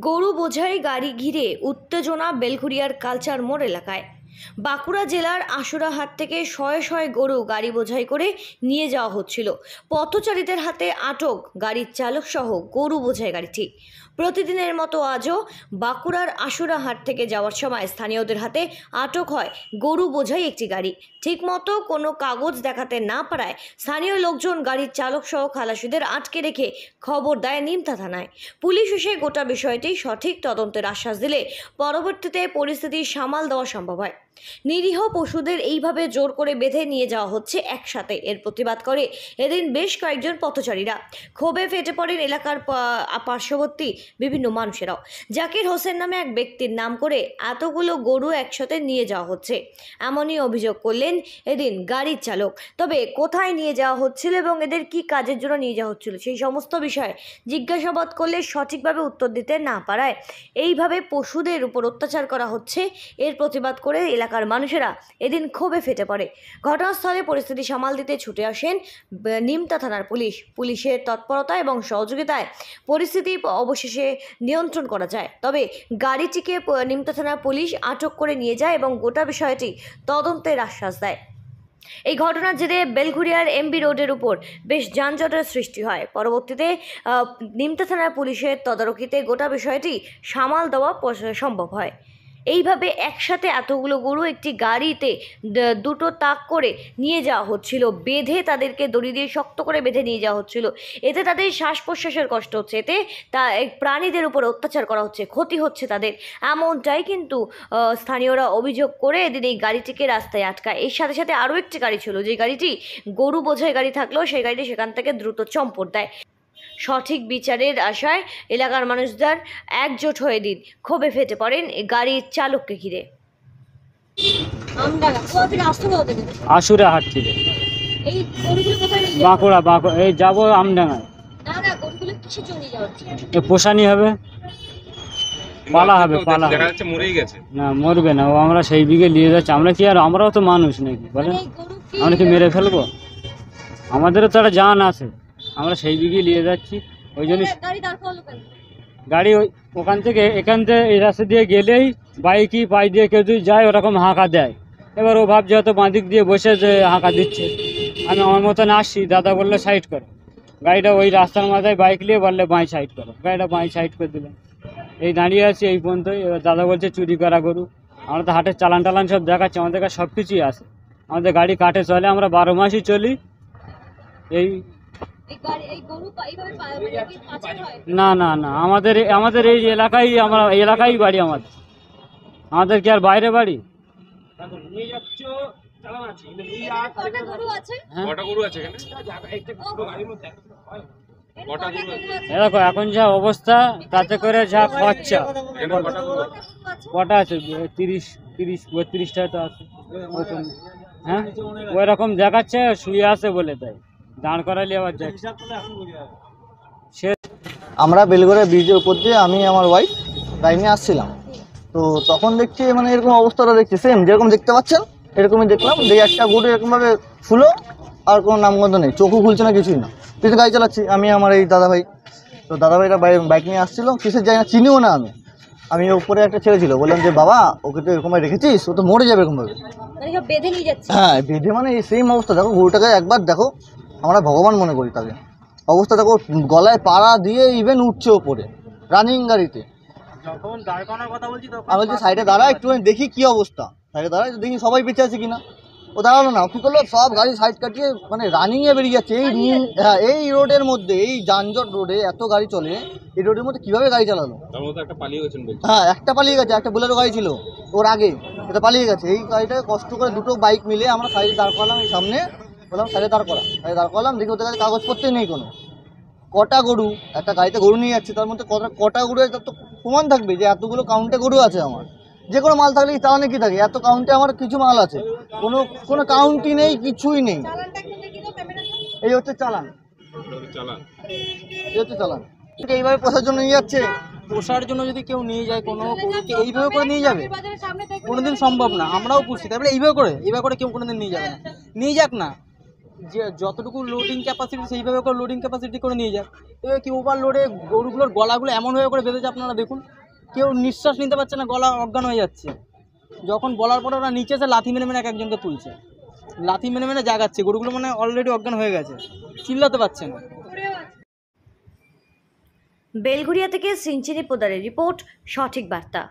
গরু বোঝাই গাড়ি ঘিরে উত্তেজনা বেলঘরিয়ার কালচার মোড় এলাকায়। বাঁকুড়া জেলার আশুরাহাট থেকে শয়ে শয়ে গরু গাড়ি বোঝাই করে নিয়ে যাওয়া হচ্ছিল। পথচারীদের হাতে আটক গাড়ির চালক সহ গরু বোঝাই গাড়িটি। প্রতিদিনের মতো আজও বাঁকুড়ার আশুরাহাট থেকে যাওয়ার সময় স্থানীয়দের হাতে আটক হয় গরু বোঝাই একটি গাড়ি। ঠিকমতো কোনো কাগজ দেখাতে না পারায় স্থানীয় লোকজন গাড়ির চালক সহ খালাসিদের আটকে রেখে খবর দেয় নিমতা থানায়। পুলিশ এসে গোটা বিষয়টি সঠিক তদন্তের আশ্বাস দিলে পরবর্তীতে পরিস্থিতি সামাল দেওয়া সম্ভব হয়। নিরীহ পশুদের এইভাবে জোর করে বেঁধে নিয়ে যাওয়া হচ্ছে একসাথে, এর প্রতিবাদ করে এদিন বেশ কয়েকজন পথচারীরা। ক্ষোভে ফেটে পড়েন এলাকার পার্শ্ববর্তী বিভিন্ন মানুষেরাও। জাকির হোসেন নামে এক ব্যক্তির নাম করে এতগুলো গরু একসাথে নিয়ে যাওয়া হচ্ছে, এমনই অভিযোগ করলেন এদিন গাড়ির চালক। তবে কোথায় নিয়ে যাওয়া হচ্ছিল এবং এদের কি কাজের জন্য নিয়ে যাওয়া হচ্ছিল সেই সমস্ত বিষয়ে জিজ্ঞাসাবাদ করলে সঠিকভাবে উত্তর দিতে না পারায় এইভাবে পশুদের উপর অত্যাচার করা হচ্ছে, এর প্রতিবাদ করে এলাকার মানুষেরা এদিন ক্ষোভে ফেটে পড়ে। ঘটনাস্থলে পরিস্থিতি সামাল দিতে ছুটে আসেন নিমতা থানার পুলিশ। পুলিশের তৎপরতা এবং সহযোগিতায় পরিস্থিতি অবশেষে নিয়ন্ত্রণ করা যায়। তবে গাড়িটিকে নিমতা থানার পুলিশ আটক করে নিয়ে যায় এবং গোটা বিষয়টি তদন্তের আশ্বাস দেয়। এই ঘটনার জেরে বেলঘরিয়ার এমবি রোডের উপর বেশ যানজটের সৃষ্টি হয়। পরবর্তীতে নিমতা থানার পুলিশের তদারকিতে গোটা বিষয়টি সামাল দেওয়া সম্ভব হয়। এইভাবে একসাথে এতগুলো গরু একটি গাড়িতে দুটো তাক করে নিয়ে যাওয়া হচ্ছিল, বেঁধে তাদেরকে দড়ি দিয়ে শক্ত করে বেঁধে নিয়ে যাওয়া হচ্ছিল। এতে তাদের শ্বাস প্রশ্বাসের কষ্ট হচ্ছে, এতে প্রাণীদের উপর অত্যাচার করা হচ্ছে, ক্ষতি হচ্ছে তাদের, এমনটাই কিন্তু স্থানীয়রা অভিযোগ করে এদিন এই গাড়িটিকে রাস্তায় আটকায়। এর সাথে সাথে আরও একটি গাড়ি ছিল, যে গাড়িটি গরু বোঝাই গাড়ি থাকলেও সেই গাড়িটি সেখান থেকে দ্রুত চম্পট দেয়। সঠিক বিচারের আশায় এলাকার মানুষদের একজোট হয়ে দিন ক্ষোভে ফেটে পড়েন গাড়ির চালককে ঘিরে। আশুরাহাট থেকে বাঁকুড়া এই যাবো আমডাঙ্গায়। পোষানি হবে, পালা হবে, পালা হবে না, মরবে না। ও আমরা সেই দিকে নিয়ে যাচ্ছি। আমরা কি আর আমরাও তো মানুষ নাকি বলেন? আমরা কি মেরে ফেলবো? আমাদেরও তো একটা জান আছে, আমরা সেই দিকে নিয়ে যাচ্ছি। ওই জন্য গাড়ি ওখান থেকে এখান থেকে এই রাস্তা দিয়ে গেলেই বাইকই পাই দিয়ে কেউ যদি যায় ওরকম হাঁকা দেয়। এবার ও ভাবছে হয়তো বাঁদিক দিয়ে বসে যে হাঁকা দিচ্ছে। আমি আমার মতন আসছি, দাদা বললে সাইড করো গাড়িটা, ওই রাস্তার মাথায় বাইক নিয়ে বললে বাঁই সাইড করো, গাড়িটা বাঁই সাইড করে দিলাম। এই দাঁড়িয়ে আছি এই পর্যন্তই। এবার দাদা বলছে চুরি করা গরু। আমরা তো হাটের চালান টালান সব দেখাচ্ছি, আমাদের কাছে সব কিছুই আছে। আমাদের গাড়ি কাটে চলে, আমরা 12 মাসই চলি। এই না না না, আমাদের এই এলাকায়, আমরা এলাকায় বাড়ি আমাদের কি আর বাইরে বাড়ি? দেখো এখন যা অবস্থা, তাতে করে যা খরচা। কটা আছে? 30-32টা তো আছে। হ্যাঁ, ওই রকম দেখাচ্ছে, শুয়ে আছে বলে তাই দাঁড় করালি আবার যাচ্ছে। আমরা বেলঘরিয়া ব্রিজের উপর দিয়ে আমি আমার ওয়াইফ গাড়ি নিয়ে আসছিলাম। তো তখন দেখছি মানে এরকম অবস্থাটা দেখছি, সেম যেরকম দেখতে পাচ্ছেন এরকমই দেখলাম। যে একটা গরু এরকমভাবে ফুলো, আর কোনো নামগন্ধ নেই, চোখও খুলছে না, কিছুই না। পিছনে গাড়ি চালাচ্ছি আমি, আমার এই দাদাভাই। তো দাদাভাইরা বাইক নিয়ে আসছিলো, কিসের জায়গা চিনিও না আমি উপরে একটা ছেলে ছিল, বললাম যে বাবা ওকে তো এরকমভাবে রেখেছিস, ও তো মরে যাবে এরকমভাবে। হ্যাঁ, বেঁধে মানে এই সেম অবস্থা। দেখো গরুটাকে একবার দেখো, আমরা ভগবান মনে করি তাকে। অবস্থা দেখো, গলায় পাড়া দিয়ে ইভেন উঠছে ওপরে রানিং গাড়িতে। আমি বলছি সাইডে দাঁড়া একটু দেখি কি অবস্থা, সাইডে দাঁড়া দেখি সবাই বেঁচে আছে কিনা। ও দাঁড়ালো না, কী করলো, সব গাড়ি সাইড কাটিয়ে মানে রানিংয়ে বেরিয়ে যাচ্ছে। এই রোডের মধ্যে, এই যানজট রোডে এত গাড়ি চলে, এই রোডের মধ্যে কীভাবে গাড়ি চালালো? হ্যাঁ, একটা পালিয়ে গেছে, একটা বোলেরো গাড়ি ছিল ওর আগে, এটা পালিয়ে গেছে। এই গাড়িটাকে কষ্ট করে দুটো বাইক মিলে আমরা সাইডে দাঁড় করালাম, এই সামনে বললাম সাইডে দাঁড় করালাম। দেখি ওদের কাছে কাগজপত্রই নেই কোনো। কটা গরু, একটা গাড়িতে গরু নিয়ে যাচ্ছে, তার মধ্যে কটা গরু, তার তো প্রমাণ থাকবে যে এতগুলো কাউন্টে গরু আছে। আমার যে কোনো মাল থাকলে চালানে কি থাকে, এত কাউন্টে আমার কিছু মাল আছে, কোনো কাউন্টই নেই, কিছুই নেই। এই হচ্ছে চালান, এই হচ্ছে চালান। এইভাবে পোষার জন্য নিয়ে যাচ্ছে। পোষার জন্য যদি কেউ নিয়ে যায় কোনো গরুকে, এইভাবে করে নিয়ে যাবে কোনোদিন সম্ভব না। আমরাও পুষি, তারপরে এইভাবে করে কেউ কোনোদিন নিয়ে যাবে না। নিয়ে যাক না, যে যতটুকু লোডিং ক্যাপাসিটি সেইভাবে করে লোডিং ক্যাপাসিটি করে নিয়ে যায়। এবার কি ওভারলোডে গরুগুলোর গলাগুলো এমনভাবে করে বেঁধেছে আপনারা দেখুন, কেউ নিঃশ্বাস নিতে পারছে না, গলা অজ্ঞান হয়ে যাচ্ছে। যখন বলার পরে ওরা নিচে এসে লাথি মেরে মেরে এক একজনকে তুলছে, লাথি মেরে মেরে জাগাচ্ছে। গরুগুলো মানে অলরেডি অজ্ঞান হয়ে গেছে, চিল্লাতে পারছে না। বেলঘরিয়া থেকে সিঞ্চিনি পোদারের রিপোর্ট, সঠিক বার্তা।